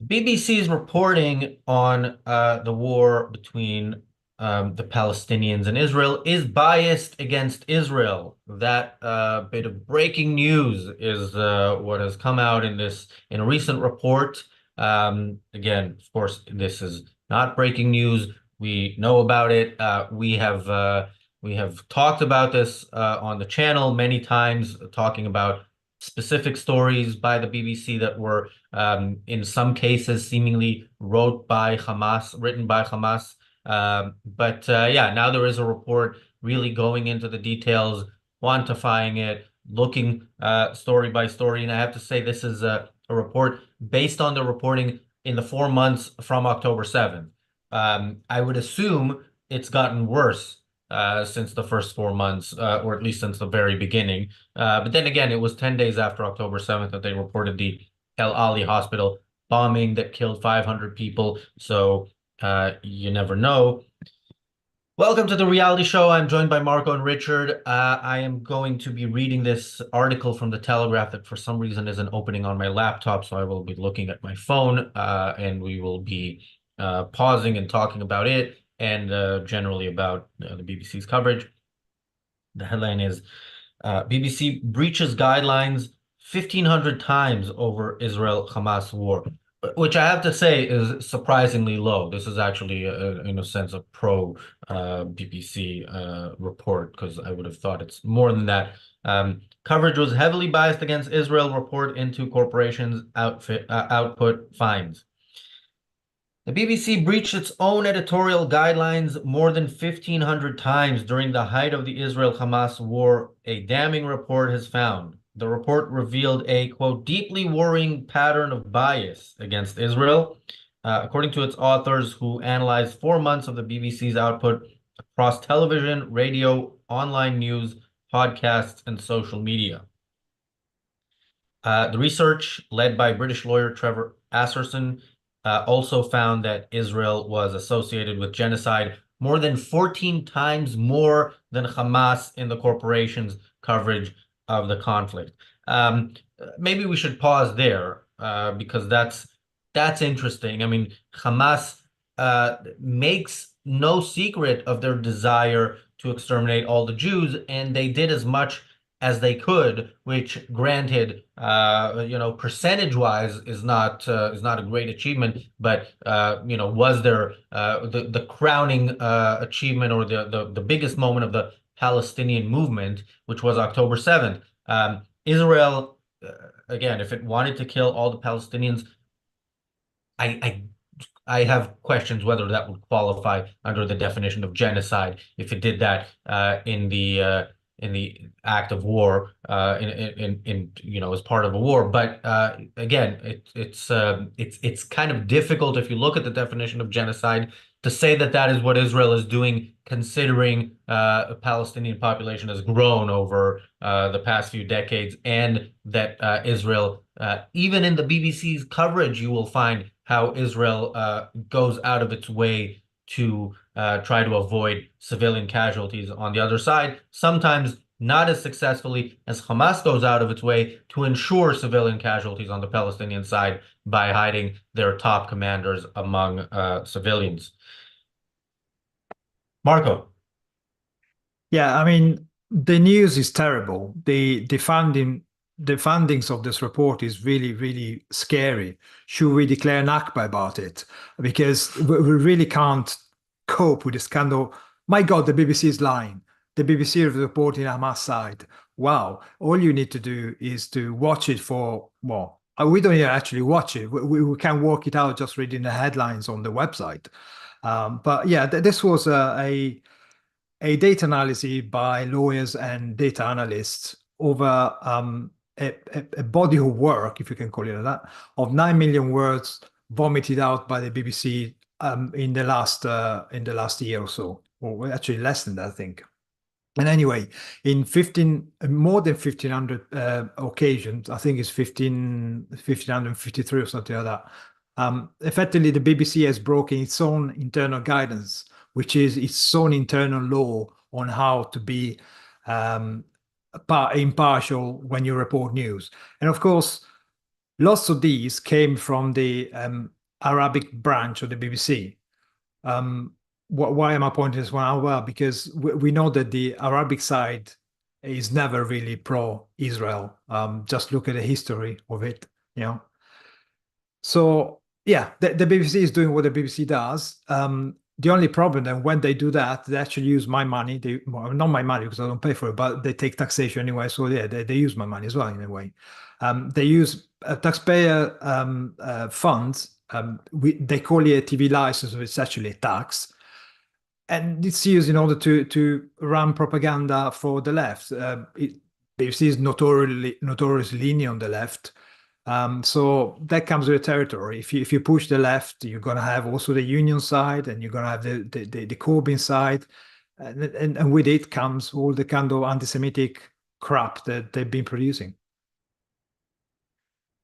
BBC's reporting on the war between the Palestinians and Israel is biased against Israel. That bit of breaking news is what has come out in a recent report. Again, of course, this is not breaking news. We know about it. We have talked about this on the channel many times, talking about specific stories by the BBC that were in some cases seemingly written by Hamas. But yeah, now there is a report really going into the details, quantifying it, looking story by story. And I have to say, this is a report based on the reporting in the 4 months from October 7th. I would assume it's gotten worse since the first 4 months, or at least since the very beginning. But then again, it was 10 days after October 7th that they reported the El Ali hospital bombing that killed 500 people. So you never know. Welcome to the reality show. I'm joined by Marco and Richard. I am going to be reading this article from the Telegraph that for some reason isn't opening on my laptop, so I will be looking at my phone, and we will be pausing and talking about it and generally about the BBC's coverage. The headline is BBC breaches guidelines 1,500 times over Israel-Hamas war, which I have to say is surprisingly low. This is actually, in a sense, a pro BBC report, because I would have thought it's more than that. Coverage was heavily biased against Israel. Report into corporations output finds. The BBC breached its own editorial guidelines more than 1,500 times during the height of the Israel-Hamas war, a damning report has found. The report revealed a, quote, deeply worrying pattern of bias against Israel, according to its authors, who analyzed 4 months of the BBC's output across television, radio, online news, podcasts, and social media. The research, led by British lawyer Trevor Asserson, also found that Israel was associated with genocide more than 14 times more than Hamas in the corporation's coverage of the conflict. Maybe we should pause there because that's interesting. I mean, Hamas makes no secret of their desire to exterminate all the Jews, and they did as much as they could, which, granted, percentage-wise is not a great achievement, but was there the crowning achievement, or the biggest moment of the Palestinian movement, which was October 7th. Israel, again, if it wanted to kill all the Palestinians, I I have questions whether that would qualify under the definition of genocide if it did that in the act of war, in as part of a war. But again, it's kind of difficult, if you look at the definition of genocide, to say that that is what Israel is doing, considering the Palestinian population has grown over the past few decades, and that Israel, even in the BBC's coverage, you will find how Israel goes out of its way to try to avoid civilian casualties on the other side, sometimes not as successfully as Hamas goes out of its way to ensure civilian casualties on the Palestinian side by hiding their top commanders among civilians. Marco. Yeah, I mean, the news is terrible. The findings of this report is really, really scary. Should we declare Nakba about it? Because we really can't cope with this kind of, my God, the BBC is lying. The BBC is reporting Hamas side. Wow. All you need to do is to watch it for, well, we don't even actually watch it. We can work it out just reading the headlines on the website. But yeah, this was a data analysis by lawyers and data analysts over a body of work, if you can call it that, of 9 million words vomited out by the BBC in the last year or so, or actually less than that, I think. And anyway, in more than 1,500 occasions, I think it's 1,553 or something like that. Effectively, the BBC has broken its own internal guidance, which is its own internal law on how to be impartial when you report news. And of course, lots of these came from the Arabic branch of the BBC. Um, why am I pointing this one out? Well, because we know that the Arabic side is never really pro-Israel. Just look at the history of it, you know. So yeah, the BBC is doing what the BBC does. The only problem then when they do that, they actually use my money. Well, not my money because I don't pay for it, but they take taxation anyway. So yeah, they use my money as well in a way. They use taxpayer funds. They call it a TV license, but it's actually a tax, and it's used in order to run propaganda for the left. BBC is notoriously leaning on the left. So that comes with the territory. If you push the left, you're gonna have also the union side, and you're gonna have the Corbyn side, and with it comes all the kind of anti-Semitic crap that they've been producing.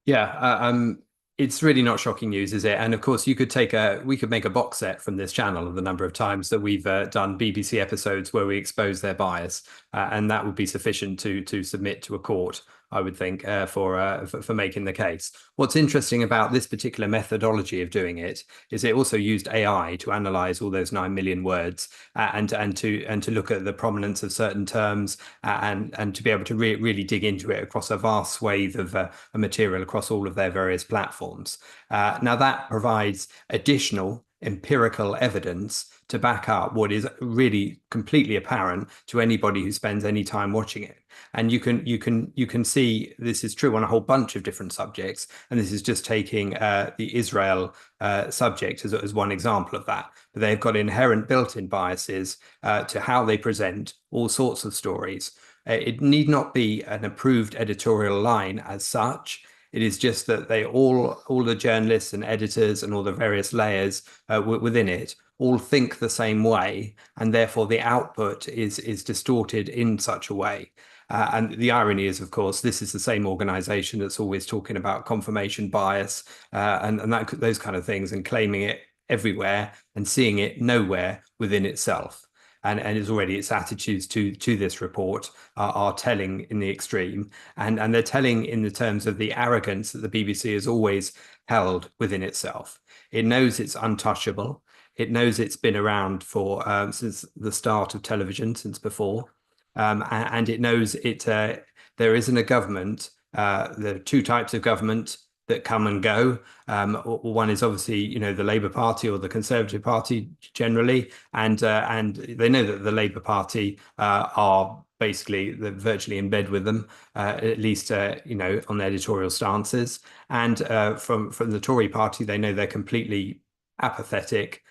Yeah, it's really not shocking news, is it? And of course, we could make a box set from this channel of the number of times that we've done BBC episodes where we expose their bias, and that would be sufficient to submit to a court, I would think, for making the case. What's interesting about this particular methodology of doing it is it also used AI to analyze all those 9 million words, and to look at the prominence of certain terms, and to be able to really dig into it across a vast swathe of material across all of their various platforms. Now that provides additional empirical evidence to back up what is really completely apparent to anybody who spends any time watching it. And you can see this is true on a whole bunch of different subjects. And this is just taking the Israel subject as one example of that. But they've got inherent built-in biases to how they present all sorts of stories. It need not be an approved editorial line as such. It is just that all the journalists and editors and all the various layers within it all think the same way, and therefore the output is distorted in such a way. And the irony is, of course, this is the same organization that's always talking about confirmation bias, and those kind of things, and claiming it everywhere and seeing it nowhere within itself. And its attitudes to this report are telling in the extreme, and they're telling in the terms of the arrogance that the BBC has always held within itself. It knows it's untouchable. It knows it's been around for since the start of television, since before, and it knows there isn't a government. There are two types of government that come and go. One is obviously, the Labour Party or the Conservative Party generally, and they know that the Labour Party are basically they're virtually in bed with them, at least on their editorial stances. And from the Tory Party, they know they're completely apathetic,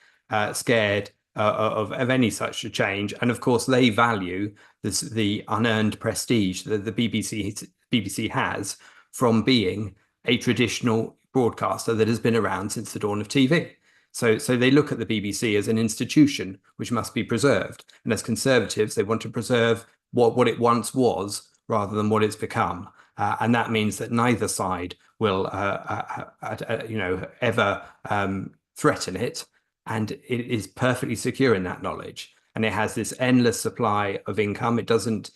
scared of any such a change, and of course they value the unearned prestige that the BBC has from being a traditional broadcaster that has been around since the dawn of TV. So they look at the BBC as an institution which must be preserved. And as Conservatives, they want to preserve what it once was rather than what it's become. And that means that neither side will, ever threaten it. And it is perfectly secure in that knowledge. And it has this endless supply of income. It doesn't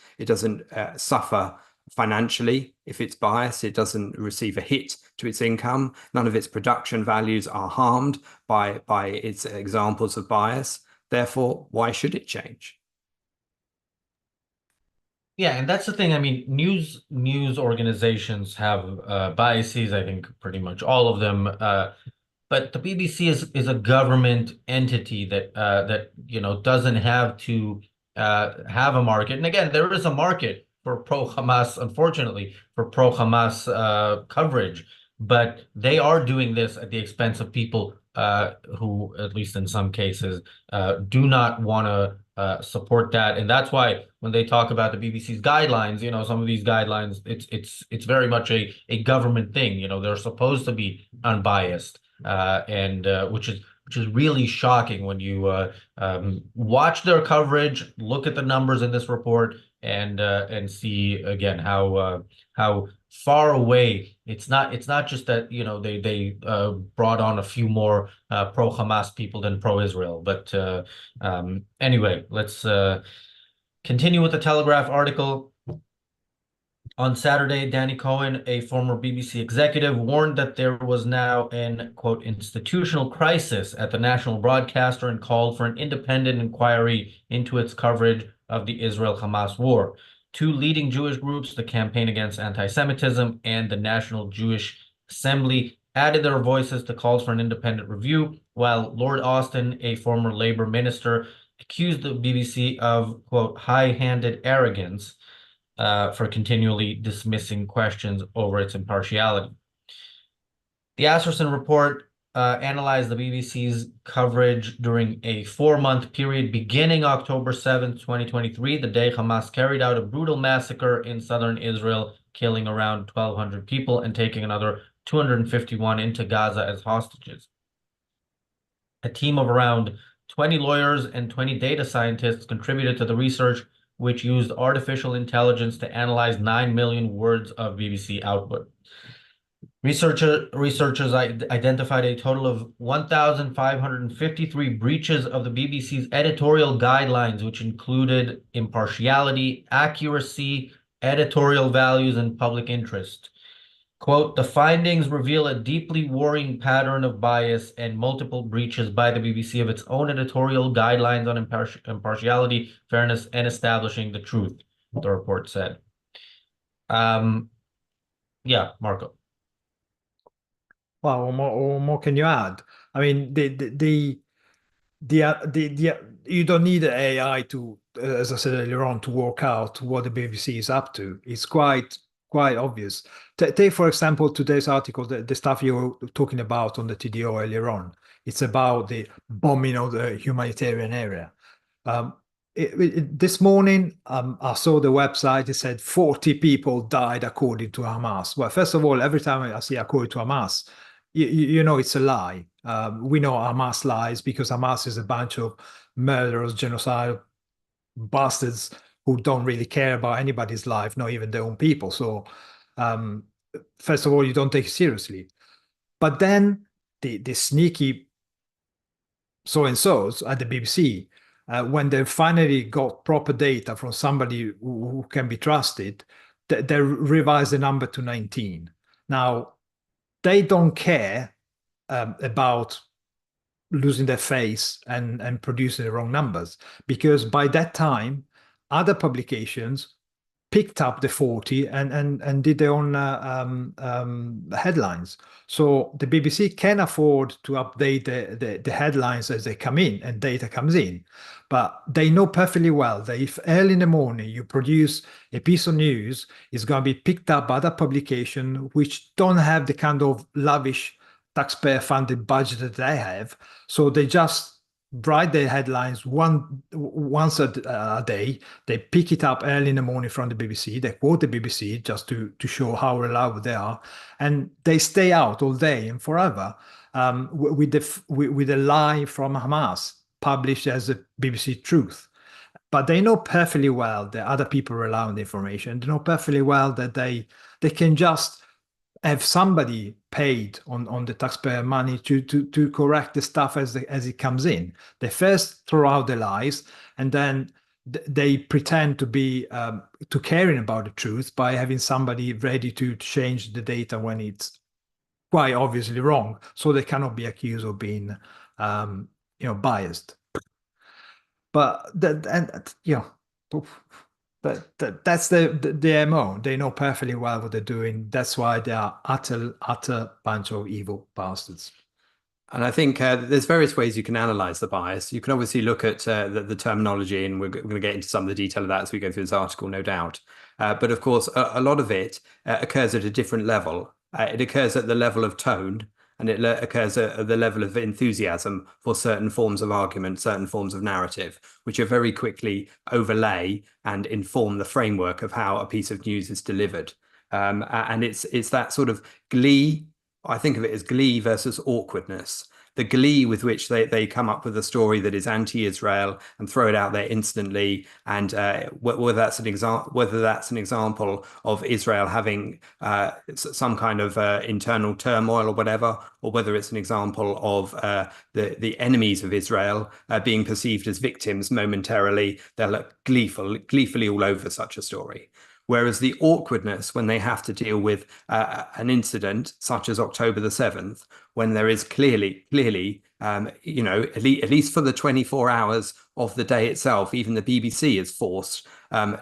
suffer financially if it's biased. It doesn't receive a hit to its income. None of its production values are harmed by its examples of bias. Therefore, why should it change? Yeah, and that's the thing. I mean, news organizations have biases. I think pretty much all of them. But the BBC is a government entity that doesn't have to have a market. And again, there is a market for pro-Hamas, unfortunately, for pro-Hamas coverage, but they are doing this at the expense of people who, at least in some cases, do not want to support that. And that's why when they talk about the BBC's guidelines, some of these guidelines, it's very much a government thing. They're supposed to be unbiased, and which is really shocking when you watch their coverage, look at the numbers in this report, and see again how far away it's not just that they brought on a few more pro-Hamas people than pro-Israel, but anyway, let's continue with the Telegraph article. On Saturday, Danny Cohen, a former BBC executive, warned that there was now an, quote, institutional crisis at the national broadcaster and called for an independent inquiry into its coverage of the Israel-Hamas war. Two leading Jewish groups, the Campaign Against Antisemitism and the National Jewish Assembly, added their voices to calls for an independent review, while Lord Austin, a former Labour minister, accused the BBC of, quote, high-handed arrogance for continually dismissing questions over its impartiality. The Asserson report analyzed the BBC's coverage during a 4-month period beginning October 7th, 2023, the day Hamas carried out a brutal massacre in southern Israel, killing around 1,200 people and taking another 251 into Gaza as hostages. A team of around 20 lawyers and 20 data scientists contributed to the research, which used artificial intelligence to analyze 9 million words of BBC output. Researchers identified a total of 1,553 breaches of the BBC's editorial guidelines, which included impartiality, accuracy, editorial values, and public interest. Quote, the findings reveal a deeply worrying pattern of bias and multiple breaches by the BBC of its own editorial guidelines on impartiality, fairness, and establishing the truth, the report said. Yeah, Marco. Well, what more can you add? I mean, you don't need an AI to, as I said earlier on, to work out what the BBC is up to. It's quite obvious. Take, for example, today's article, the stuff you were talking about on the TDO earlier on. It's about the bombing of the humanitarian area. This morning, I saw the website. It said 40 people died according to Hamas. Well, first of all, every time I see according to Hamas, you know it's a lie. We know Hamas lies because Hamas is a bunch of murderers, genocidal bastards who don't really care about anybody's life, not even their own people. So, first of all, you don't take it seriously. But then the sneaky so-and-sos at the BBC, when they finally got proper data from somebody who can be trusted, they revised the number to 19. Now, they don't care about losing their face and producing the wrong numbers, because by that time, other publications picked up the 40 and did their own headlines. So the BBC can afford to update the headlines as they come in and data comes in. But they know perfectly well that if early in the morning you produce a piece of news, it's going to be picked up by other publication which don't have the kind of lavish taxpayer-funded budget that they have. So they just write their headlines once a day. They pick it up early in the morning from the BBC. They quote the BBC just to show how reliable they are, and they stay out all day and forever with the lie from Hamas published as a BBC truth. But they know perfectly well that other people rely on the information. They know perfectly well that they can just have somebody paid on the taxpayer money to correct the stuff as it comes in. They first throw out the lies, and then they pretend to be to caring about the truth by having somebody ready to change the data when it's quite obviously wrong, so they cannot be accused of being biased. But that's the MO. They know perfectly well what they're doing. That's why they are utter bunch of evil bastards. And I think there's various ways you can analyze the bias. You can obviously look at the terminology, and we're going to get into some of the detail of that as we go through this article, no doubt. But of course, a lot of it occurs at a different level. It occurs at the level of tone, and it occurs at the level of enthusiasm for certain forms of argument, certain forms of narrative, which are very quickly overlay and inform the framework of how a piece of news is delivered. And it's that sort of glee. I think of it as glee versus awkwardness. The glee with which they come up with a story that is anti-Israel and throw it out there instantly, and whether that's an example of Israel having some kind of internal turmoil or whatever, or whether it's an example of the enemies of Israel being perceived as victims momentarily, they'll look gleefully all over such a story. Whereas the awkwardness when they have to deal with an incident such as October the 7th, when there is clearly, at least for the 24 hours of the day itself, even the BBC is forced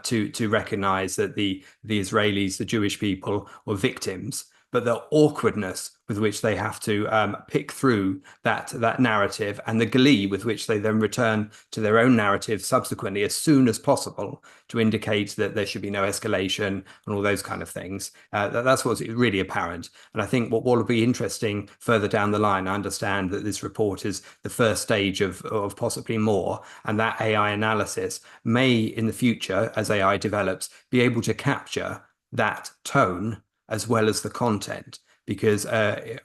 to recognize that the Israelis, the Jewish people, were victims. But the awkwardness with which they have to pick through that narrative, and the glee with which they then return to their own narrative subsequently as soon as possible to indicate that there should be no escalation and all those kind of things. That's what's really apparent. And I think what will be interesting further down the line, I understand that this report is the first stage of possibly more, and that AI analysis may in the future, as AI develops, be able to capture that tone as well as the content, because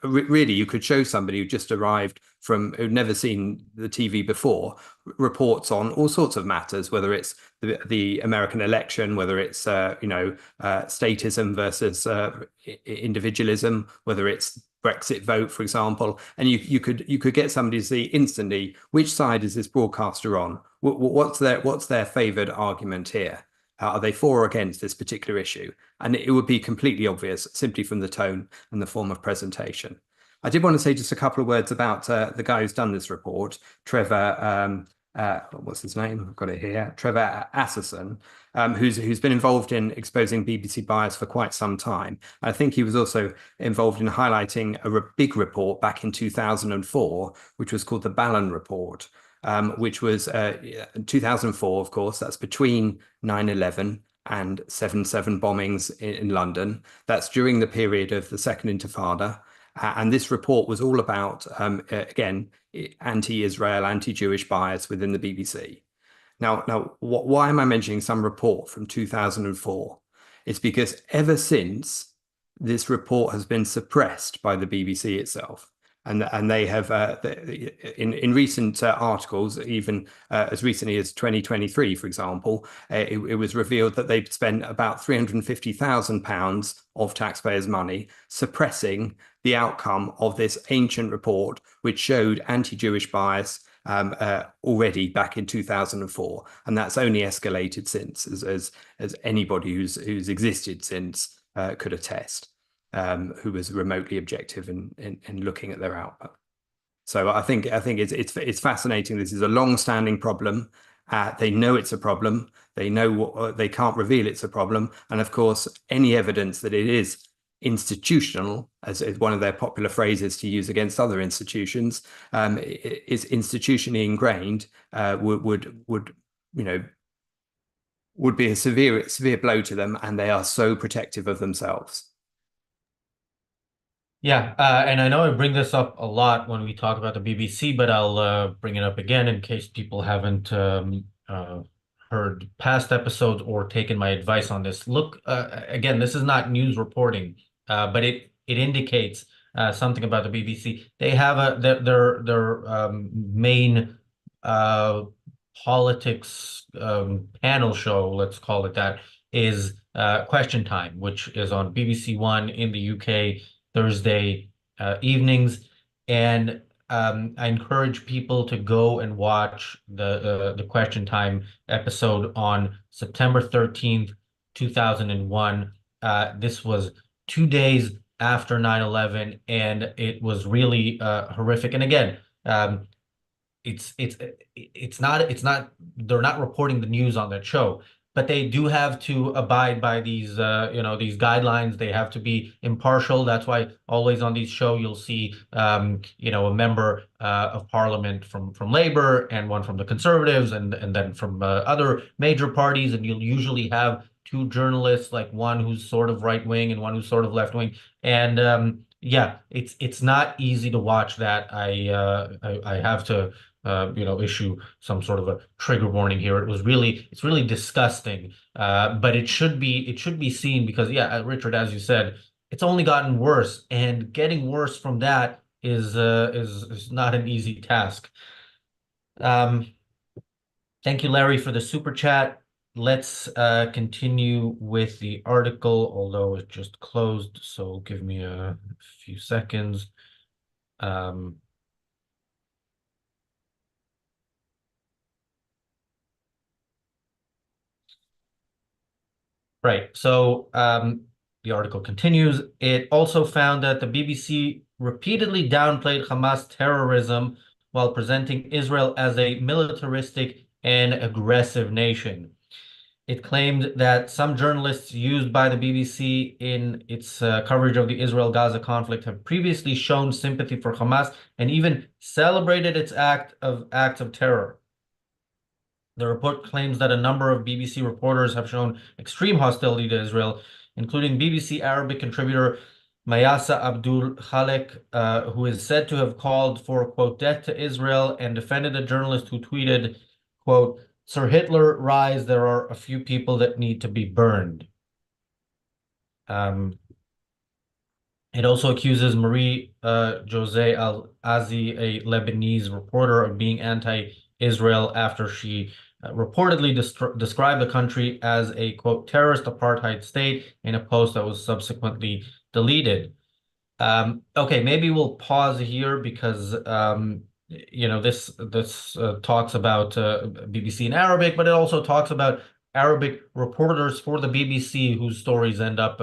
really you could show somebody who just arrived from who'd never seen the TV before reports on all sorts of matters, whether it's the American election, whether it's statism versus individualism, whether it's Brexit vote, for example, and you could get somebody to see instantly which side is this broadcaster on, what's their favored argument here. Are they for or against this particular issue? And it would be completely obvious simply from the tone and the form of presentation. I did want to say just a couple of words about the guy who's done this report, Trevor, what's his name? I've got it here, Trevor Asserson, who's been involved in exposing BBC bias for quite some time. I think he was also involved in highlighting a big report back in 2004, which was called the Ballon Report, which was 2004, of course, that's between 9/11 and 7/7 bombings in London. That's during the period of the Second Intifada. And this report was all about, again, anti-Israel, anti-Jewish bias within the BBC. Now, why am I mentioning some report from 2004? It's because ever since, this report has been suppressed by the BBC itself. And they have, in recent articles, even as recently as 2023, for example, it was revealed that they'd spent about £350,000 of taxpayers' money suppressing the outcome of this ancient report, which showed anti-Jewish bias already back in 2004, and that's only escalated since, as anybody who's existed since could attest. Who was remotely objective in looking at their output. So I think it's fascinating. This is a long-standing problem. They know it's a problem. They know they can't reveal it's a problem. And of course, any evidence that it is institutional, as one of their popular phrases to use against other institutions, is institutionally ingrained, would be a severe blow to them, and they are so protective of themselves. Yeah, and I know I bring this up a lot when we talk about the BBC, but I'll bring it up again in case people haven't heard past episodes or taken my advice on this. Look, again, this is not news reporting, but it indicates something about the BBC. They have their main politics panel show, let's call it that, is Question Time, which is on BBC One in the UK. Thursday evenings, and I encourage people to go and watch the Question Time episode on September 13th, 2001. This was 2 days after 9/11, and it was really horrific. And again, it's not they're not reporting the news on that show, but they do have to abide by these these guidelines. They have to be impartial. That's why always on these show you'll see a member of parliament from Labour and one from the Conservatives and then from other major parties, and you'll usually have two journalists, like one who's sort of right wing and one who's sort of left wing. And yeah, it's not easy to watch that. I have to issue some sort of a trigger warning here. It's really disgusting. But it should be seen because, yeah, Richard, as you said, it's only gotten worse, and getting worse from that is not an easy task. Thank you, Larry, for the super chat. Let's continue with the article, although it just closed, so give me a few seconds. Right. So the article continues. It also found that the BBC repeatedly downplayed Hamas terrorism while presenting Israel as a militaristic and aggressive nation. It claimed that some journalists used by the BBC in its coverage of the Israel-Gaza conflict have previously shown sympathy for Hamas and even celebrated its acts of terror. The report claims that a number of BBC reporters have shown extreme hostility to Israel, including BBC Arabic contributor Mayasa Abdul Khalek, who is said to have called for, quote, death to Israel and defended a journalist who tweeted, quote, Sir Hitler, rise, there are a few people that need to be burned. Um, it also accuses Marie Jose Al-Azi, a Lebanese reporter, of being anti-Israel after she reportedly described the country as a, quote, terrorist apartheid state in a post that was subsequently deleted. Okay, maybe we'll pause here because this talks about BBC in Arabic, but it also talks about Arabic reporters for the BBC whose stories end up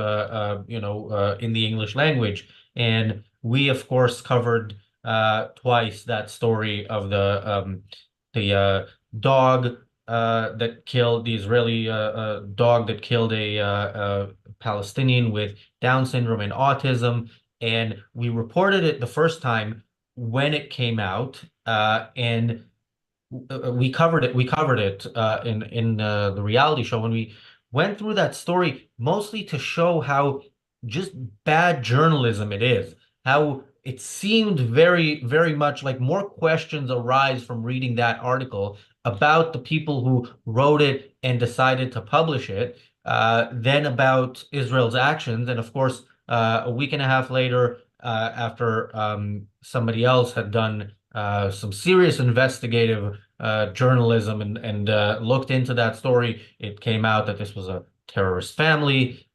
in the English language. And we, of course, covered twice that story of the dog that killed the Israeli dog that killed a Palestinian with Down syndrome and autism. And we reported it the first time when it came out, and we covered it. We covered it in the reality show when we went through that story, mostly to show how just bad journalism it is. How it seemed very, very much like more questions arise from reading that article about the people who wrote it and decided to publish it, than about Israel's actions. And of course, a week and a half later, after somebody else had done some serious investigative journalism and looked into that story, it came out that this was a terrorist family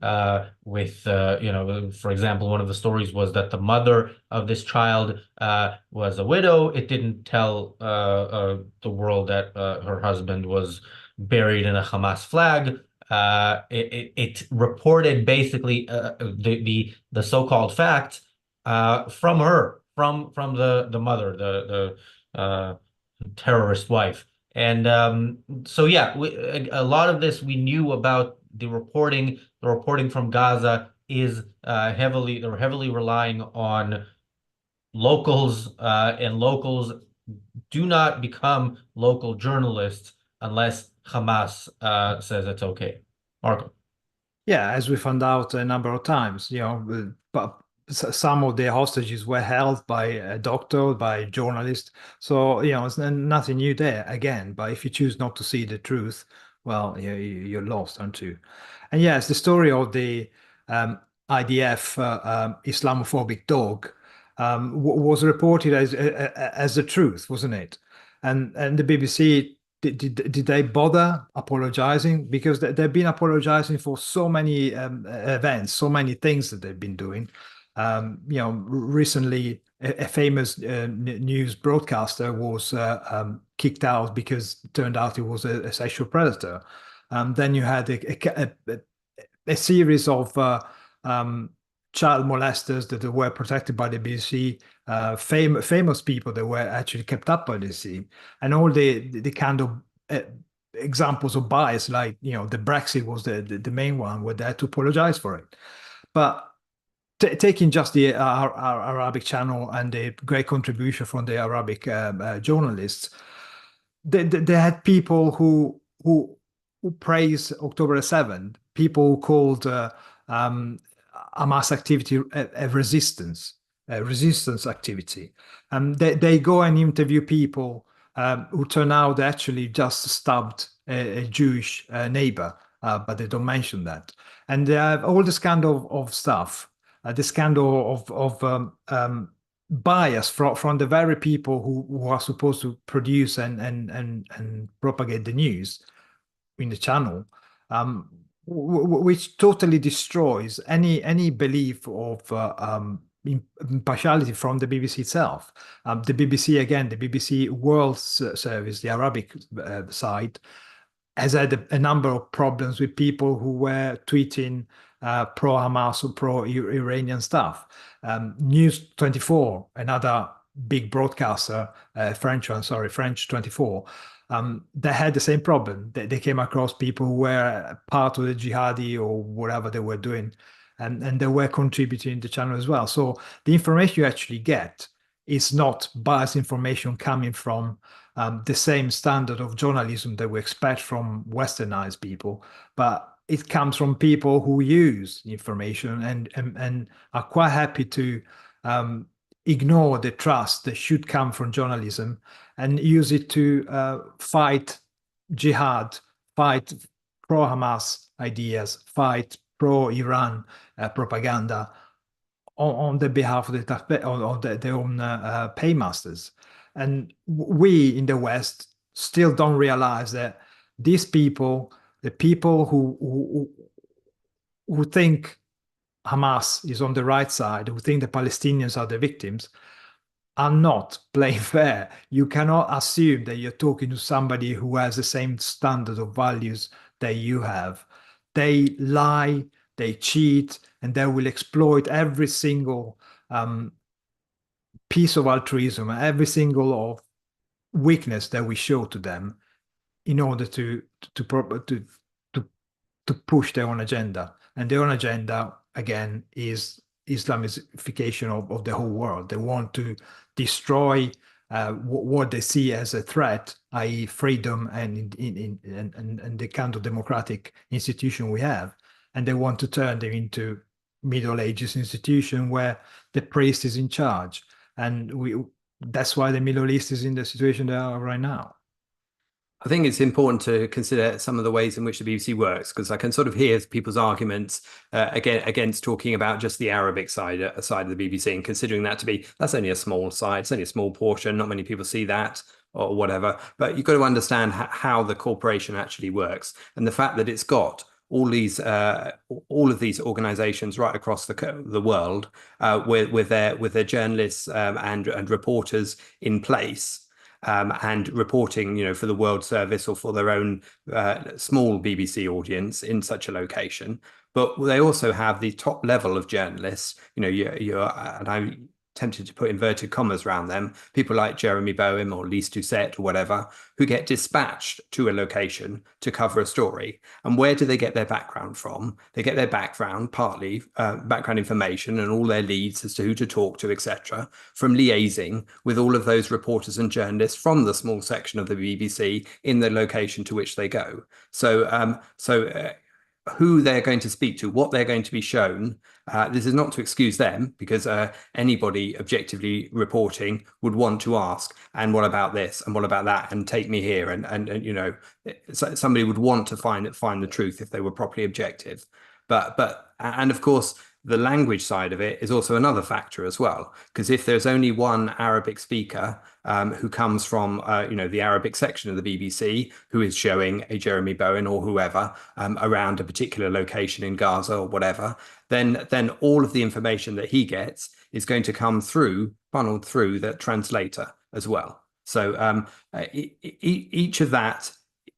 with, for example, one of the stories was that the mother of this child was a widow. It didn't tell the world that her husband was buried in a Hamas flag. It reported basically the so-called facts from her, from the mother, the terrorist wife. And so yeah, a lot of this we knew about the reporting. The reporting from Gaza is they're heavily relying on locals, and locals do not become local journalists unless Hamas says it's okay. Marco. Yeah, as we found out a number of times, but some of the hostages were held by a doctor, by journalists. So, it's nothing new there again. But if you choose not to see the truth, well, you're lost, aren't you? And yes, the story of the IDF Islamophobic dog was reported as the truth, wasn't it? And the BBC did they bother apologizing? Because they've been apologizing for so many events, so many things that they've been doing. Recently, a famous news broadcaster was kicked out because it turned out he was a sexual predator. Then you had a series of child molesters that were protected by the BBC, famous people that were actually kept up by the BBC, and all the kind of examples of bias, like the Brexit was the main one, where they had to apologize for it. But taking just the our Arabic channel and the great contribution from the Arabic journalists, they had people who praised October 7th, people who called Hamas activity a resistance activity. They go and interview people who turn out they actually just stabbed a Jewish neighbor, but they don't mention that. And they have all this kind of stuff, this kind of bias from the very people who are supposed to produce and propagate the news in the channel, which totally destroys any belief of impartiality from the BBC itself. The BBC, again, the BBC World Service, the Arabic side, has had a number of problems with people who were tweeting pro-Hamas or pro-Iranian stuff. News 24, another big broadcaster, French 24, they had the same problem. They came across people who were part of the jihadi or whatever they were doing, and they were contributing to the channel as well. So the information you actually get is not biased information coming from the same standard of journalism that we expect from westernized people, but it comes from people who use information and are quite happy to ignore the trust that should come from journalism and use it to fight jihad, fight pro-Hamas ideas, fight pro-Iran propaganda on the behalf of their own paymasters. And we in the West still don't realize that these people, the people who think Hamas is on the right side, who think the Palestinians are the victims, are not playing fair. You cannot assume that you're talking to somebody who has the same standard of values that you have. They lie, they cheat, and they will exploit every single piece of altruism, every single weakness that we show to them in order to push their own agenda. And their own agenda, again, is Islamification of the whole world. They want to destroy what they see as a threat, i.e. freedom and the kind of democratic institution we have. And they want to turn them into Middle Ages institution where the priest is in charge. And that's why the Middle East is in the situation they are right now. I think it's important to consider some of the ways in which the BBC works, because I can sort of hear people's arguments against talking about just the Arabic side of the BBC and considering that to be, that's only a small side, it's only a small portion, not many people see that or whatever. But you've got to understand how the corporation actually works, and the fact that it's got all of these organizations right across the world with their journalists and reporters in place. And reporting, for the World Service or for their own small BBC audience in such a location. But they also have the top level of journalists, and I'm tempted to put inverted commas around them, people like Jeremy Bowen or Lise Doucette or whatever, who get dispatched to a location to cover a story. And where do they get their background from? They get their background, partly background information and all their leads as to who to talk to, etc., from liaising with all of those reporters and journalists from the small section of the BBC in the location to which they go. So who they're going to speak to, what they're going to be shown. This is not to excuse them, because anybody objectively reporting would want to ask, and what about this, and what about that, and take me here, and somebody would want to find the truth if they were properly objective. But of course, the language side of it is also another factor as well, because if there's only one Arabic speaker who comes from the Arabic section of the BBC, who is showing a Jeremy Bowen or whoever around a particular location in Gaza or whatever, then all of the information that he gets is going to come funneled through the translator as well. So each of that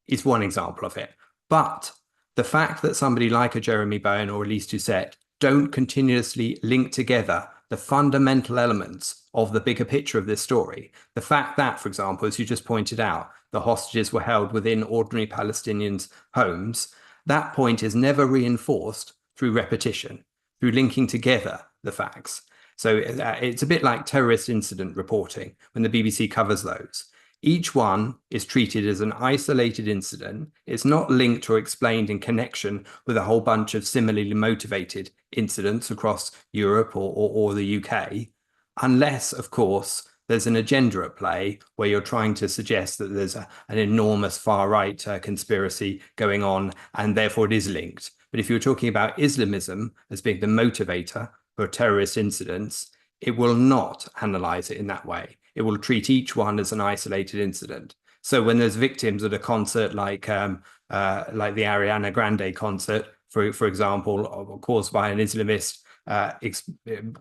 is one example of it. But the fact that somebody like a Jeremy Bowen or Lise Doucette don't continuously link together the fundamental elements of the bigger picture of this story. The fact that, for example, as you just pointed out, the hostages were held within ordinary Palestinians' homes, that point is never reinforced through repetition, through linking together the facts. So it's a bit like terrorist incident reporting when the BBC covers those. Each one is treated as an isolated incident. It's not linked or explained in connection with a whole bunch of similarly motivated incidents across Europe or the UK, unless, of course, there's an agenda at play where you're trying to suggest that there's an enormous far-right conspiracy going on, and therefore it is linked. But if you're talking about Islamism as being the motivator for terrorist incidents, it will not analyze it in that way. It will treat each one as an isolated incident. So when there's victims at a concert like the Ariana Grande concert, for example, caused by an Islamist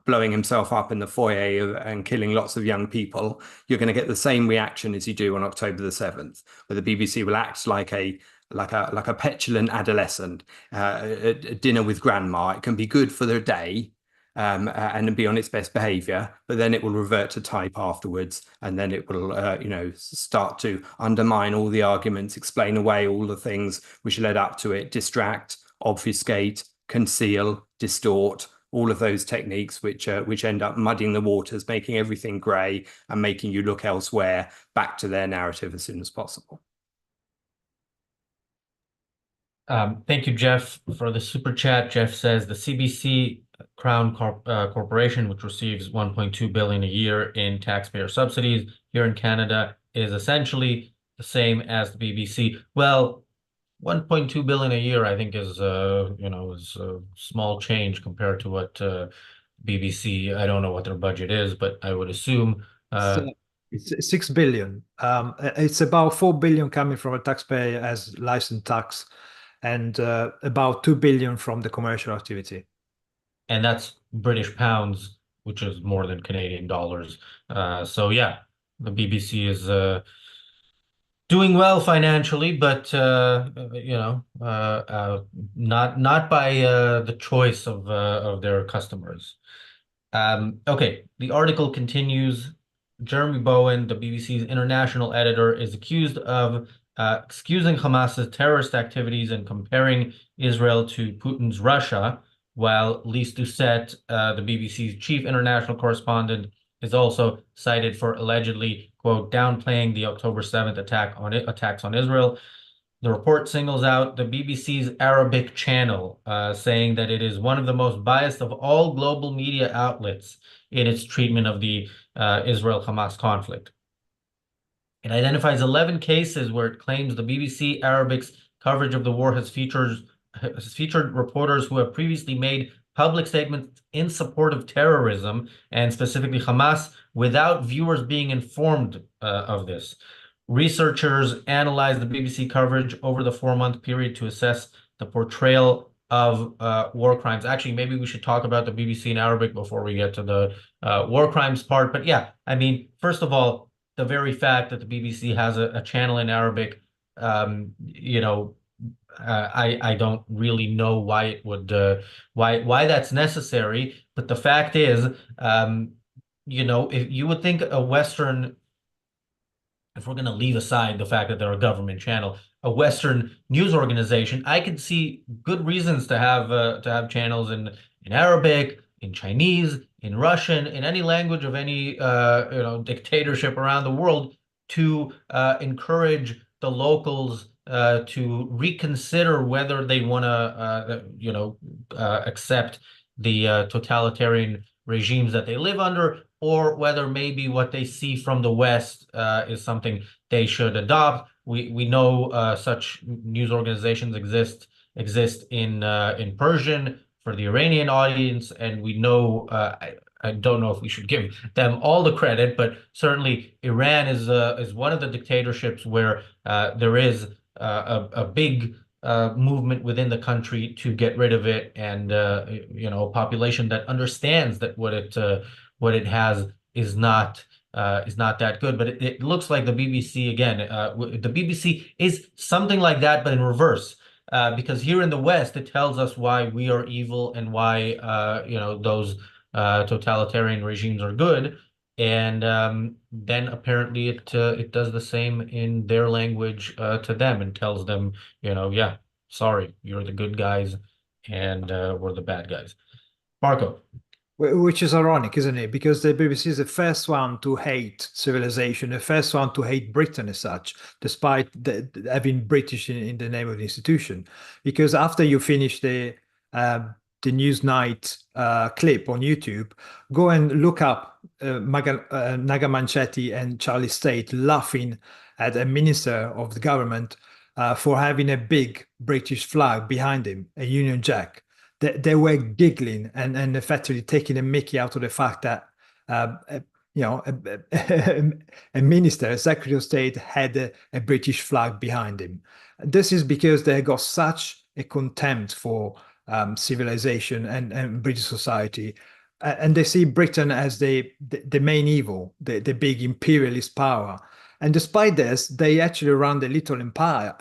blowing himself up in the foyer and killing lots of young people, you're going to get the same reaction as you do on October the 7th, where the BBC will act like a like a petulant adolescent at dinner with grandma. It can be good for the day, and be on its best behavior, but then it will revert to type afterwards, and then it will, start to undermine all the arguments, explain away all the things which led up to it, distract, obfuscate, conceal, distort, all of those techniques which end up muddying the waters, making everything grey and making you look elsewhere, back to their narrative as soon as possible. Thank you, Jeff, for the super chat. Jeff says the CBC Crown Corporation, which receives 1.2 billion a year in taxpayer subsidies here in Canada, is essentially the same as the BBC. Well, 1.2 billion a year, I think, is is a small change compared to what BBC. I don't know what their budget is, but I would assume it's 6 billion. It's about 4 billion coming from a taxpayer as license tax, and about 2 billion from the commercial activity. and that's British pounds, which is more than Canadian dollars. So yeah, the BBC is doing well financially, but not by the choice of their customers. Okay, the article continues. Jeremy Bowen, the BBC's international editor, is accused of excusing Hamas's terrorist activities and comparing Israel to Putin's Russia, while Lise Doucette, the BBC's chief international correspondent, is also cited for allegedly, quote, downplaying the October 7th attacks on Israel. The report singles out the BBC's Arabic channel, saying that it is one of the most biased of all global media outlets in its treatment of the Israel-Hamas conflict. It identifies 11 cases where it claims the BBC Arabic's coverage of the war has featured reporters who have previously made public statements in support of terrorism, and specifically Hamas, without viewers being informed of this. Researchers analyzed the BBC coverage over the 4-month period to assess the portrayal of war crimes. Actually, maybe we should talk about the BBC in Arabic before we get to the war crimes part. But yeah, I mean, first of all, the very fact that the BBC has a channel in Arabic, I don't really know why it would why that's necessary. But the fact is, if you would think a Western, if we're going to leave aside the fact that they're a government channel, a Western news organization, I could see good reasons to have channels in Arabic, in Chinese, in Russian, in any language of any dictatorship around the world, to encourage the locals to reconsider whether they want to accept the totalitarian regimes that they live under, or whether maybe what they see from the West is something they should adopt. We know such news organizations exist in Persian for the Iranian audience, and we know I don't know if we should give them all the credit, but certainly Iran is one of the dictatorships where there is a big movement within the country to get rid of it, and a population that understands that what it has is not that good. But it looks like the BBC again. The BBC is something like that, but in reverse. Because here in the West, it tells us why we are evil and why those totalitarian regimes are good, and then apparently it does the same in their language to them and tells them, yeah, sorry, you're the good guys, and we're the bad guys. Marco. Which is ironic, isn't it? Because the BBC is the first one to hate civilization, the first one to hate Britain as such, despite having British in the name of the institution. Because after you finish the Newsnight clip on YouTube, go and look up Naga Manchetti and Charlie State laughing at a minister of the government for having a big British flag behind him, a Union Jack. They were giggling and effectively taking a mickey out of the fact that a minister, a Secretary of State, had a British flag behind him. This is because they got such a contempt for civilization and British society, and they see Britain as the main evil, the big imperialist power. And despite this, they actually run the little empire,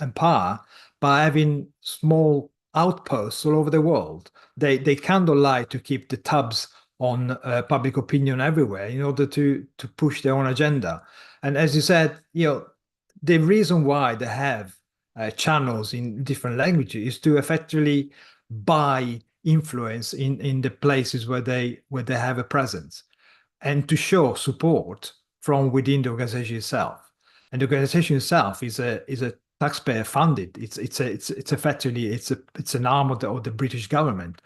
by having small outposts all over the world. They candle light to keep the tabs on public opinion everywhere in order to push their own agenda. And as you said, the reason why they have channels in different languages is to effectively buy influence in the places where they have a presence, and to show support from within the organization itself. And the organization itself is a taxpayer funded. It's effectively it's an arm of the British government.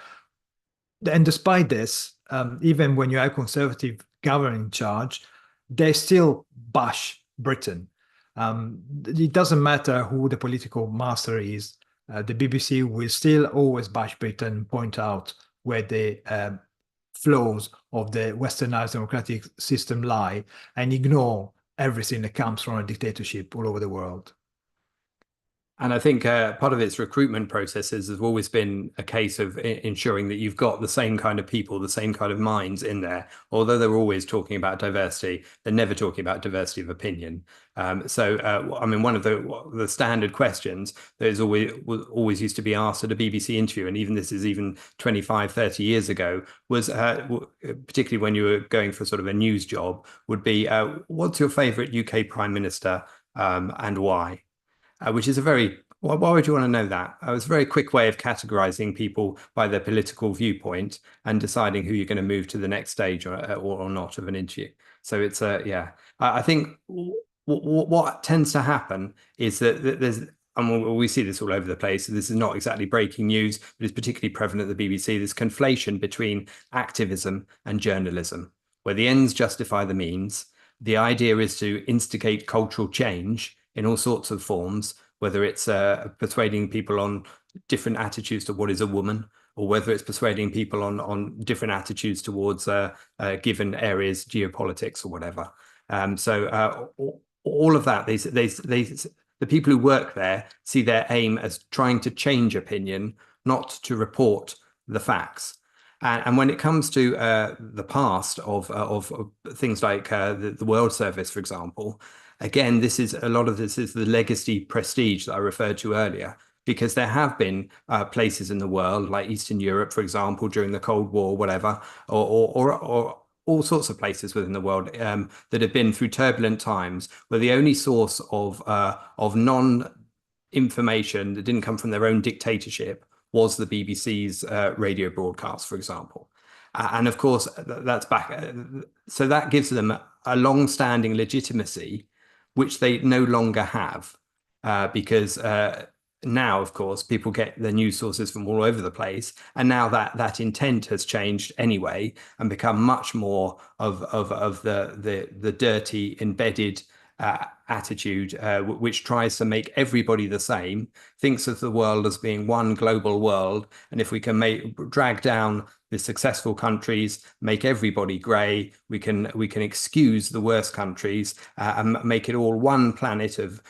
And despite this, even when you have conservative government in charge, they still bash Britain. It doesn't matter who the political master is. The BBC will still always bash Britain, point out where the flaws of the westernized democratic system lie, and ignore everything that comes from a dictatorship all over the world. And I think part of its recruitment processes has always been a case of ensuring that you've got the same kind of people, the same kind of minds in there. Although they're always talking about diversity, they're never talking about diversity of opinion. I mean, one of the standard questions that is always used to be asked at a BBC interview, and even this is even 25, 30 years ago, was particularly when you were going for sort of a news job, would be, what's your favorite UK Prime Minister and why? Which is why would you want to know that? It's a very quick way of categorizing people by their political viewpoint and deciding who you're going to move to the next stage or not of an interview. So it's yeah, I think what tends to happen is that there's, and we see this all over the place. So this is not exactly breaking news, but it's particularly prevalent at the BBC, this conflation between activism and journalism, where the ends justify the means. The idea is to instigate cultural change in all sorts of forms, whether it's persuading people on different attitudes to what is a woman, or whether it's persuading people on different attitudes towards given areas, geopolitics or whatever. So all of that, the people who work there see their aim as trying to change opinion, not to report the facts. And when it comes to the past of things like the World Service, for example, again, a lot of this is the legacy prestige that I referred to earlier, because there have been places in the world, like Eastern Europe, for example, during the Cold War, whatever, or all sorts of places within the world that have been through turbulent times, where the only source of non-information that didn't come from their own dictatorship was the BBC's radio broadcast, for example. And of course, that's back. So that gives them a long-standing legitimacy, which they no longer have, because now, of course, people get their news sources from all over the place, and now that intent has changed anyway and become much more of the dirty embedded attitude, which tries to make everybody the same, thinks of the world as being one global world, and if we can drag down the successful countries, make everybody grey, we can excuse the worst countries and make it all one planet of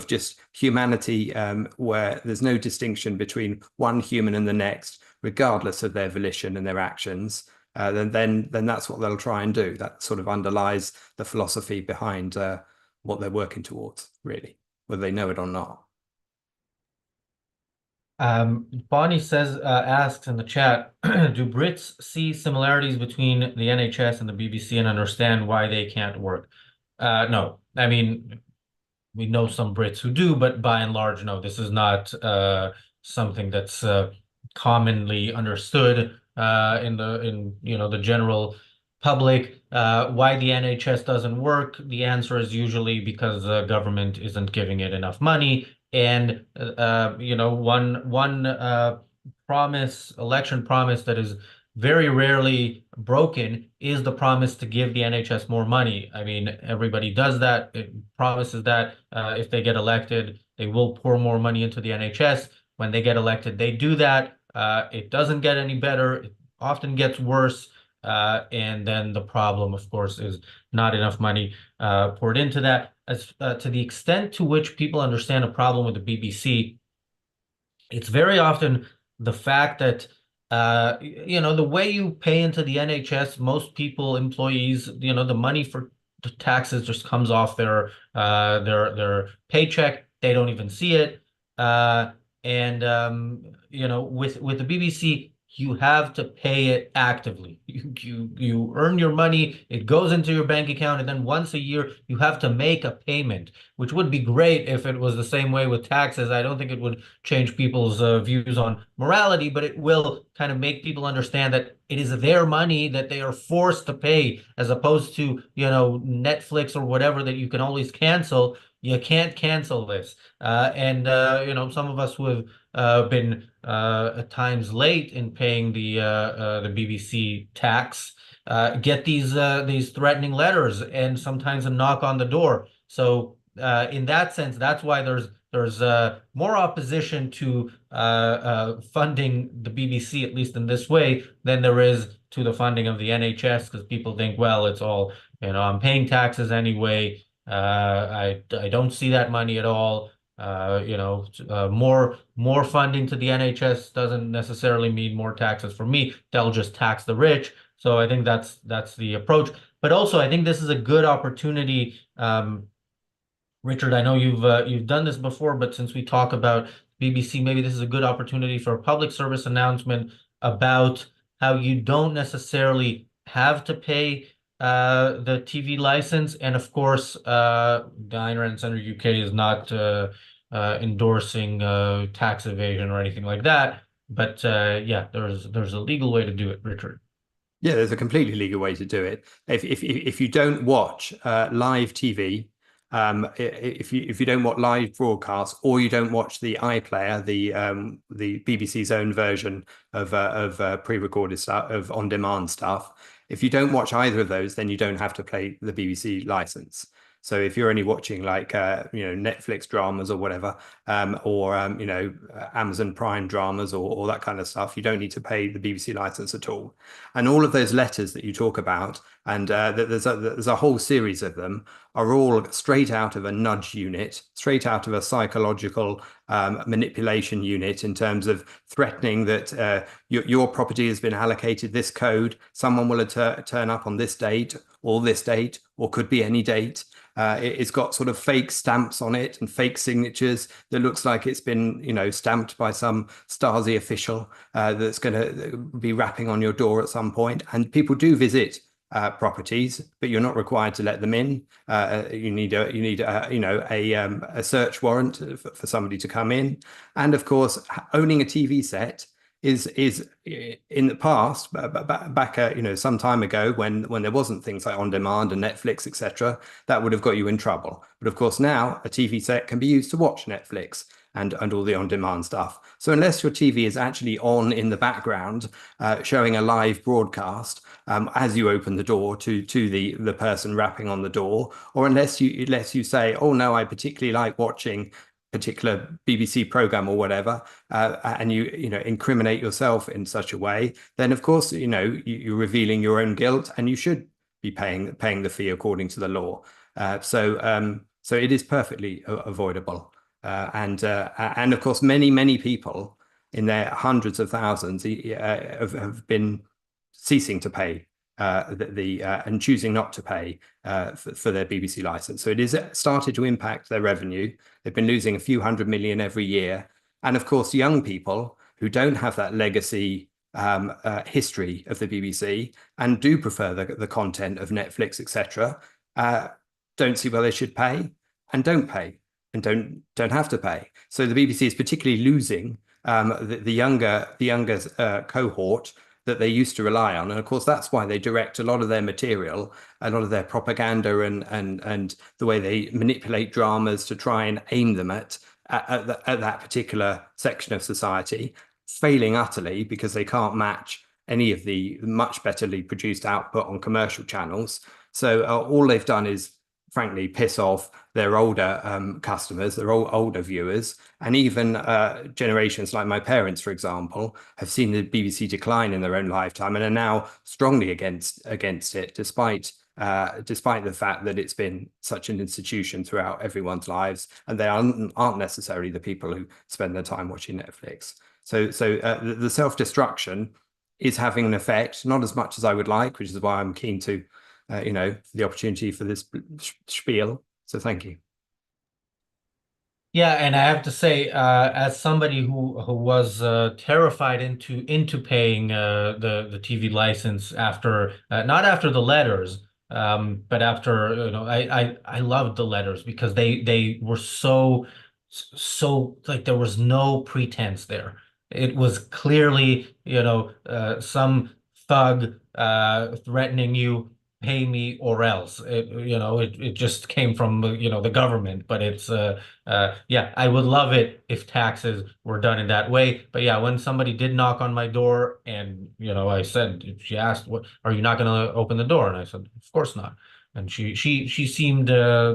just humanity, where there's no distinction between one human and the next, regardless of their volition and their actions. Then that's what they'll try and do. That sort of underlies the philosophy behind what they're working towards, really, whether they know it or not. Bonnie asks in the chat, do Brits see similarities between the NHS and the BBC and understand why they can't work? No, I mean, we know some Brits who do, but by and large, no, this is not something that's commonly understood in the general public. Why the NHS doesn't work? The answer is usually because the government isn't giving it enough money. And one election promise that is very rarely broken is the promise to give the NHS more money. I mean, everybody does that. It promises that if they get elected, they will pour more money into the NHS. When they get elected, they do that. It doesn't get any better. It often gets worse. And then the problem, of course, is not enough money poured into that. As to the extent to which people understand a problem with the BBC, it's very often the fact that the way you pay into the NHS, most people, employees, the money for the taxes just comes off their paycheck. They don't even see it. And you know, with the BBC, you have to pay it actively. You earn your money, it goes into your bank account, and then once a year you have to make a payment, which would be great if it was the same way with taxes. I don't think it would change people's views on morality, but it will kind of make people understand that it is their money that they are forced to pay, as opposed to, you know, Netflix or whatever that you can always cancel. You can't cancel this. And you know, some of us who have been at times late in paying the BBC tax get these threatening letters and sometimes a knock on the door. So in that sense, that's why there's more opposition to funding the BBC, at least in this way, than there is to the funding of the NHS, because people think, well, it's all, you know, I'm paying taxes anyway. I don't see that money at all. You know, more funding to the NHS doesn't necessarily mean more taxes for me. They'll just tax the rich. So I think that's the approach. But also, I think this is a good opportunity. Richard, I know you've done this before, but since we talk about BBC, maybe this is a good opportunity for a public service announcement about how you don't necessarily have to pay the TV license. And of course, the Ayn Rand Center UK is not endorsing tax evasion or anything like that. But yeah, there's a legal way to do it, Richard. Yeah, there's a completely legal way to do it. If you don't watch live TV, if you don't watch live broadcasts, or you don't watch the iPlayer, the BBC's own version of pre-recorded stuff, of on-demand stuff, if you don't watch either of those, then you don't have to pay the BBC license. So if you're only watching like you know, Netflix dramas or whatever, or you know, Amazon Prime dramas or that kind of stuff, you don't need to pay the BBC license at all. And all of those letters that you talk about, and there's a whole series of them, are all straight out of a nudge unit, straight out of a psychological manipulation unit, in terms of threatening that your property has been allocated this code, someone will turn up on this date, or could be any date. It's got sort of fake stamps on it and fake signatures that looks like it's been, you know, stamped by some Stasi official that's going to be rapping on your door at some point. And people do visit properties, but you're not required to let them in. You need you know, a search warrant for somebody to come in. And of course, owning a TV set is in the past, back you know, some time ago, when there wasn't things like on demand and Netflix, etc., that would have got you in trouble. But of course now a TV set can be used to watch Netflix and all the on-demand stuff. So unless your TV is actually on in the background, showing a live broadcast as you open the door to the person rapping on the door, or unless you say, oh no, I particularly like watching particular BBC program or whatever, and you know, incriminate yourself in such a way, then of course, you know, you're revealing your own guilt, and you should be paying the fee according to the law. So it is perfectly avoidable. And of course, many people in their hundreds of thousands have been ceasing to pay and choosing not to pay for their BBC license. So it is started to impact their revenue. They've been losing a few hundred million every year. And of course, young people who don't have that legacy history of the BBC and do prefer the content of Netflix, etc., don't see why they should pay, and don't pay, and don't have to pay. So the BBC is particularly losing the younger cohort that they used to rely on. And of course, that's why they direct a lot of their material, a lot of their propaganda and the way they manipulate dramas to try and aim them at that particular section of society, failing utterly because they can't match any of the much betterly produced output on commercial channels. So all they've done is, frankly, piss off their older customers, their older viewers, and even generations like my parents, for example, have seen the BBC decline in their own lifetime and are now strongly against it, despite the fact that it's been such an institution throughout everyone's lives, and they aren't necessarily the people who spend their time watching Netflix. So the self-destruction is having an effect, not as much as I would like, which is why I'm keen to you know, the opportunity for this spiel. So thank you. Yeah, and I have to say, as somebody who was terrified into paying the TV license after not after the letters, but after I loved the letters because they were so like there was no pretense there. It was clearly some thug threatening you, pay me or else. It just came from the government, but yeah, I would love it if taxes were done in that way. But yeah, when somebody did knock on my door and, I said, she asked, "What, are you not going to open the door?" And I said, "Of course not." And she seemed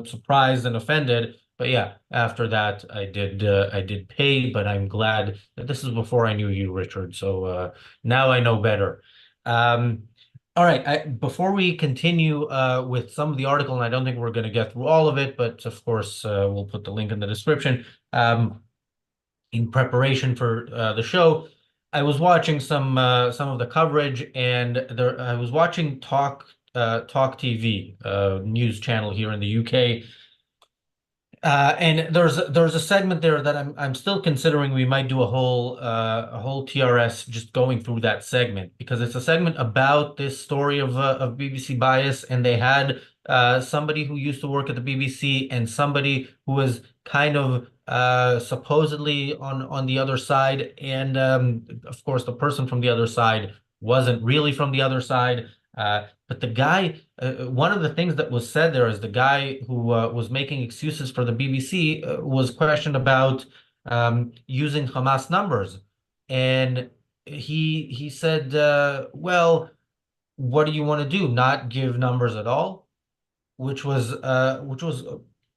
surprised and offended. But yeah, after that, I did pay, but I'm glad that this is before I knew you, Richard. So now I know better. Um, all right. Before we continue with some of the article, and I don't think we're going to get through all of it, but of course, we'll put the link in the description. In preparation for the show, I was watching some of the coverage, and I was watching Talk TV, news channel here in the UK. And there's a segment there that I'm still considering we might do a whole TRS just going through that segment because it's a segment about this story of BBC bias, and they had somebody who used to work at the BBC and somebody who was kind of supposedly on the other side, and of course the person from the other side wasn't really from the other side. But the guy, one of the things that was said there is the guy who was making excuses for the BBC was questioned about using Hamas numbers, and he said, "Well, what do you want to do? Not give numbers at all?" Which was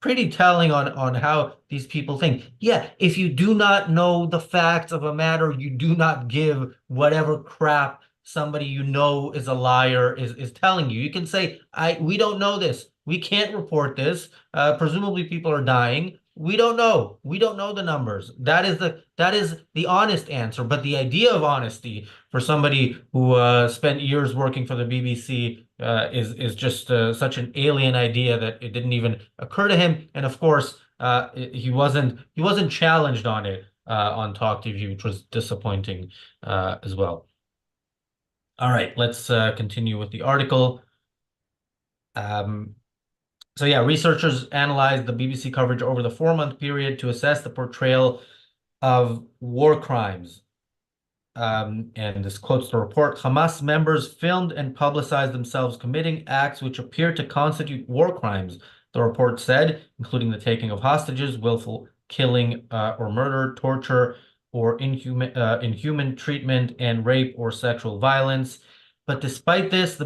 pretty telling on how these people think. Yeah, if you do not know the facts of a matter, you do not give whatever crap somebody you know is a liar is telling you. You can say, we don't know this. We can't report this. Presumably people are dying. We don't know. We don't know the numbers. That is the honest answer. But the idea of honesty for somebody who spent years working for the BBC is just such an alien idea that it didn't even occur to him. And of course, he wasn't challenged on it on Talk TV, which was disappointing as well. All right, let's continue with the article. Um, so yeah, researchers analyzed the BBC coverage over the 4-month period to assess the portrayal of war crimes. And this quotes the report. Hamas members filmed and publicized themselves committing acts which appear to constitute war crimes, the report said, including the taking of hostages, willful killing or murder, torture, or inhuman treatment, and rape or sexual violence. But despite this,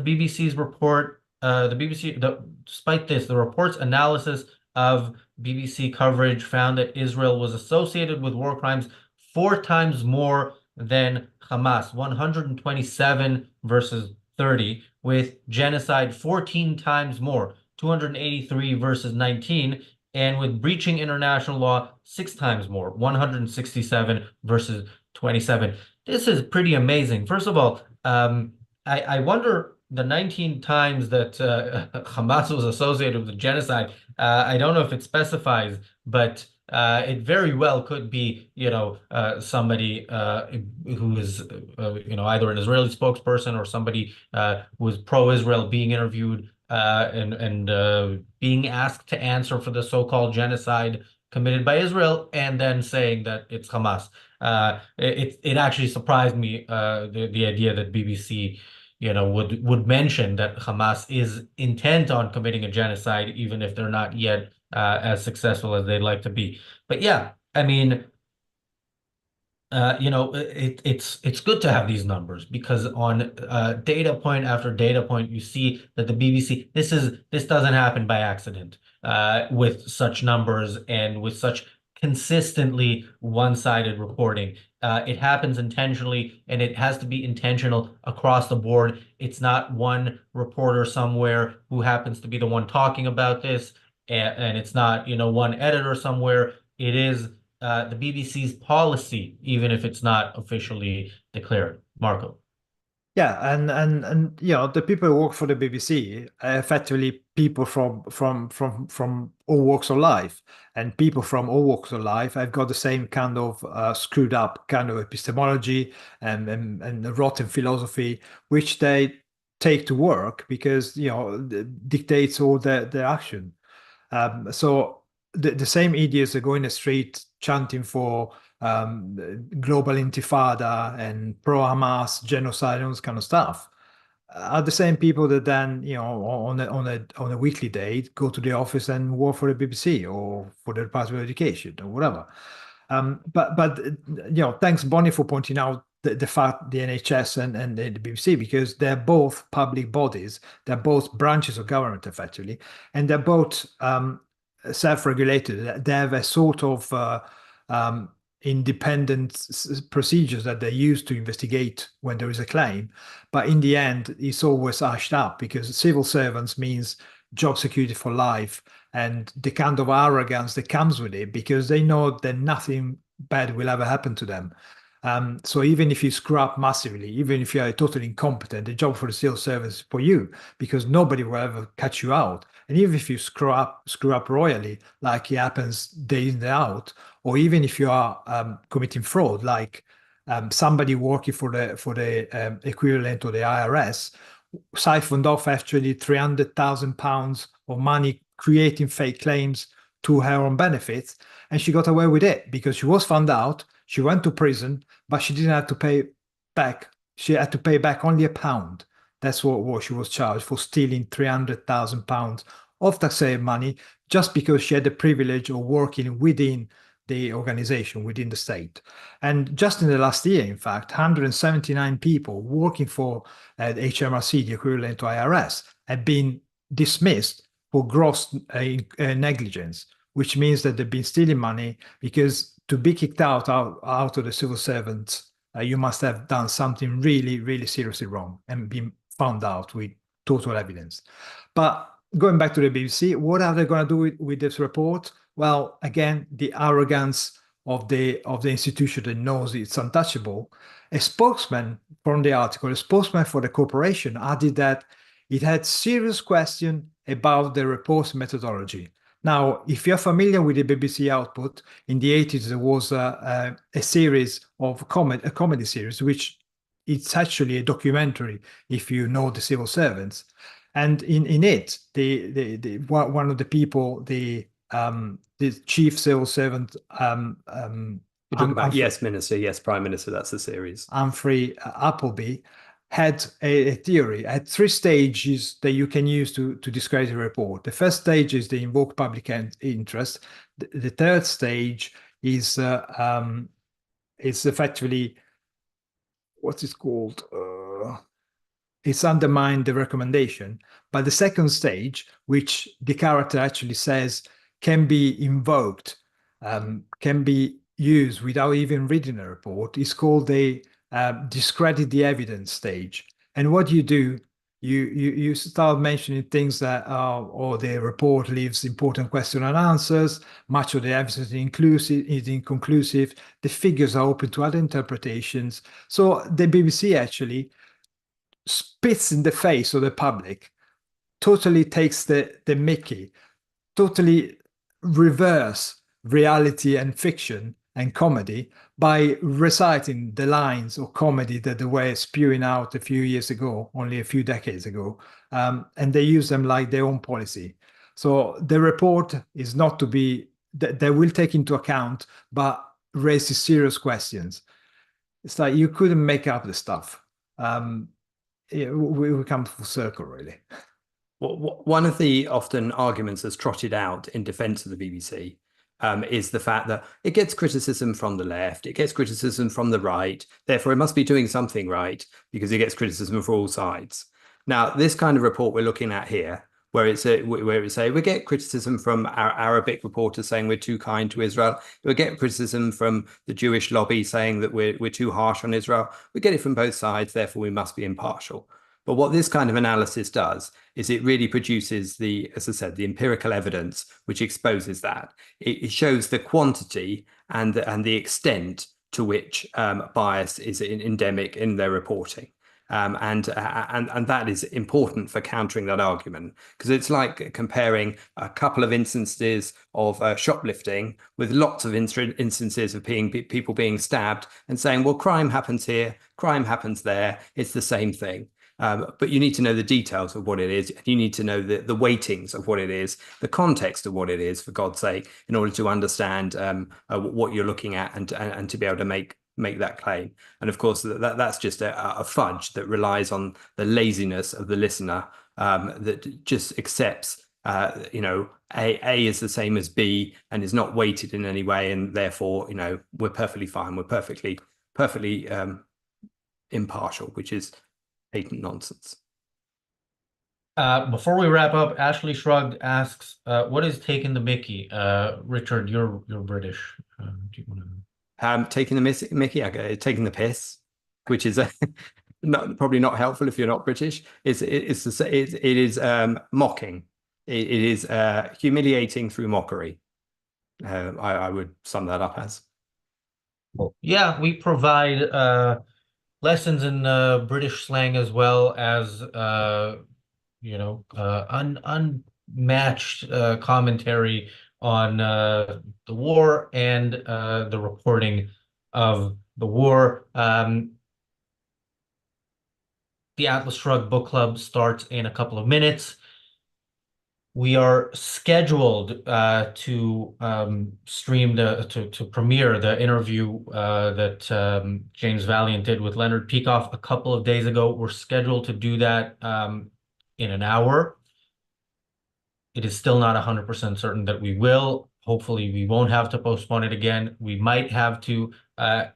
despite this, the report's analysis of BBC coverage found that Israel was associated with war crimes 4 times more than Hamas, 127 versus 30, with genocide 14 times more, 283 versus 19, and with breaching international law 6 times more, 167 versus 27. This is pretty amazing. First of all, I wonder the 19 times that Hamas was associated with genocide. I don't know if it specifies, but it very well could be, somebody who is, either an Israeli spokesperson or somebody who is pro-Israel being interviewed and being asked to answer for the so-called genocide committed by Israel, and then saying that it's Hamas. It actually surprised me the idea that BBC would mention that Hamas is intent on committing a genocide, even if they're not yet as successful as they'd like to be. But yeah, I mean, it's good to have these numbers because on data point after data point, you see that the BBC this doesn't happen by accident with such numbers and with such consistently one-sided reporting. It happens intentionally, and it has to be intentional across the board. It's not one reporter somewhere who happens to be the one talking about this, and it's not one editor somewhere. It is the BBC's policy, even if it's not officially declared. Marco. Yeah, and the people who work for the BBC are effectively people from all walks of life, and people from all walks of life have got the same kind of screwed up kind of epistemology and rotten philosophy, which they take to work because dictates all their action. So the same idiots that go in the street chanting for global intifada and pro-Hamas genocide and all this kind of stuff are the same people that then, on a weekly day go to the office and work for the BBC or for the Department of Education or whatever. But thanks Bonnie for pointing out the fact the NHS and the BBC, because they're both public bodies, they're both branches of government effectively, and they're both self-regulated. They have a sort of independent procedures that they use to investigate when there is a claim. But in the end, it's always hushed up because civil servants means job security for life and the kind of arrogance that comes with it because they know that nothing bad will ever happen to them. So even if you screw up massively, even if you are totally incompetent, the job for the civil service is for you because nobody will ever catch you out. And even if you screw up royally, like it happens day in day out, or even if you are committing fraud, like somebody working for the equivalent of the IRS siphoned off actually £300,000 of money creating fake claims to her own benefits, and she got away with it because she was found out. She went to prison, but she didn't have to pay back. She had to pay back only £1. That's what she was charged for, stealing £300,000 of taxpayer money just because she had the privilege of working within the organization, within the state. And just in the last year, in fact, 179 people working for HMRC, the equivalent to IRS, have been dismissed for gross negligence, which means that they've been stealing money because to be kicked out of the civil servants, you must have done something really, really seriously wrong and been found out with total evidence. But going back to the BBC, what are they going to do with this report? Well, again, the arrogance of the institution that knows it's untouchable. A spokesman from the article, a spokesman for the corporation, added that it had serious questions about the report's methodology. Now, if you're familiar with the BBC output, in the 80s there was a series of a comedy series, which it's actually a documentary if you know the civil servants. And in it, one of the people, the chief civil servant, You're talking about Yes Minister, Yes Prime Minister, that's the series. Humphrey Appleby, had a theory at 3 stages that you can use to discredit a report. The first stage is the invoke public interest. The third stage is effectively what's it called? It's undermined the recommendation. But the second stage, which the character actually says can be invoked, can be used without even reading a report, is called the discredit the evidence stage. And what you do, you start mentioning things that or the report leaves important questions and answers, much of the evidence is inconclusive, the figures are open to other interpretations. So the BBC actually spits in the face of the public, totally takes the mickey, totally reverse reality and fiction and comedy by reciting the lines of comedy that they were spewing out a few years ago, only a few decades ago, and they use them like their own policy. So the report is not to be, they will take into account, but raises serious questions. It's like you couldn't make up the stuff. We come full circle, really. Well, one of the often arguments that's trotted out in defense of the BBC is the fact that it gets criticism from the left, it gets criticism from the right, therefore it must be doing something right because it gets criticism from all sides. Now, this kind of report we're looking at here, where we get criticism from our Arabic reporters saying we're too kind to Israel. We get criticism from the Jewish lobby saying that we're too harsh on Israel. We get it from both sides, therefore we must be impartial. But what this kind of analysis does is it really produces as I said, the empirical evidence which exposes that. It shows the quantity and the extent to which bias is endemic in their reporting. And that is important for countering that argument, because it's like comparing a couple of instances of shoplifting with lots of instances of people being stabbed and saying, well, crime happens here, crime happens there, it's the same thing. But you need to know the details of what it is. You need to know the weightings of what it is, the context of what it is, for God's sake, in order to understand what you're looking at and to be able to make that claim. And of course, that's just a fudge that relies on the laziness of the listener, that just accepts, A is the same as B and is not weighted in any way, and therefore, we're perfectly fine. We're perfectly impartial, which is patent nonsense. Before we wrap up, Ashley Shrugged asks, what is taking the Mickey? Richard, you're British. Do you want to... Taking the Mickey, taking the piss, which is probably not helpful if you're not British. It is mocking. It is humiliating through mockery. I would sum that up as. Yeah, we provide lessons in British slang as well as unmatched commentary on the war and the reporting of the war. The Atlas Shrugged Book Club starts in a couple of minutes. We are scheduled to stream to premiere the interview that James Valiant did with Leonard Peikoff a couple of days ago. We're scheduled to do that in an hour. It is still not 100% certain that we will. Hopefully, we won't have to postpone it again. We might have to.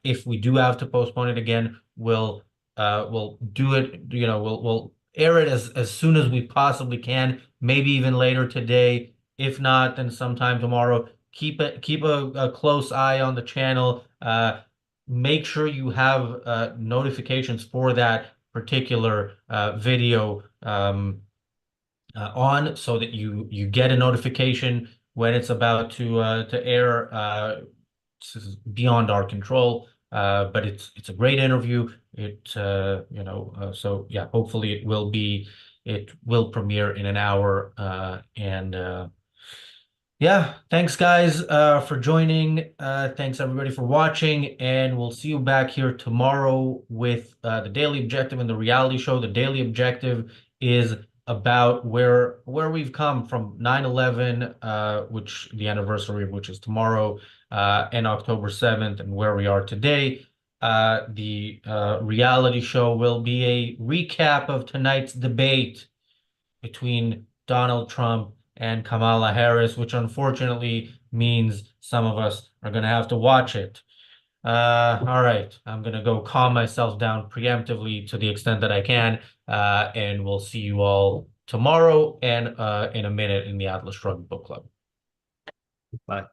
If we do have to postpone it again, we'll do it. We'll air it as soon as we possibly can. Maybe even later today. If not, then sometime tomorrow. Keep a close eye on the channel. Make sure you have notifications for that particular video on, so that you get a notification when it's about to air. This is beyond our control, but it's a great interview. So yeah, hopefully it will premiere in an hour. Yeah, thanks guys for joining. Thanks everybody for watching, and we'll see you back here tomorrow with the Daily Objective and the reality show. The Daily Objective is about where we've come from 9/11, which the anniversary of which is tomorrow, and October 7th, and where we are today. The reality show will be a recap of tonight's debate between Donald Trump and Kamala Harris, which unfortunately means some of us are going to have to watch it. All right, I'm going to go calm myself down preemptively to the extent that I can, and we'll see you all tomorrow and in a minute in the Atlas Shrugged Book Club. Bye.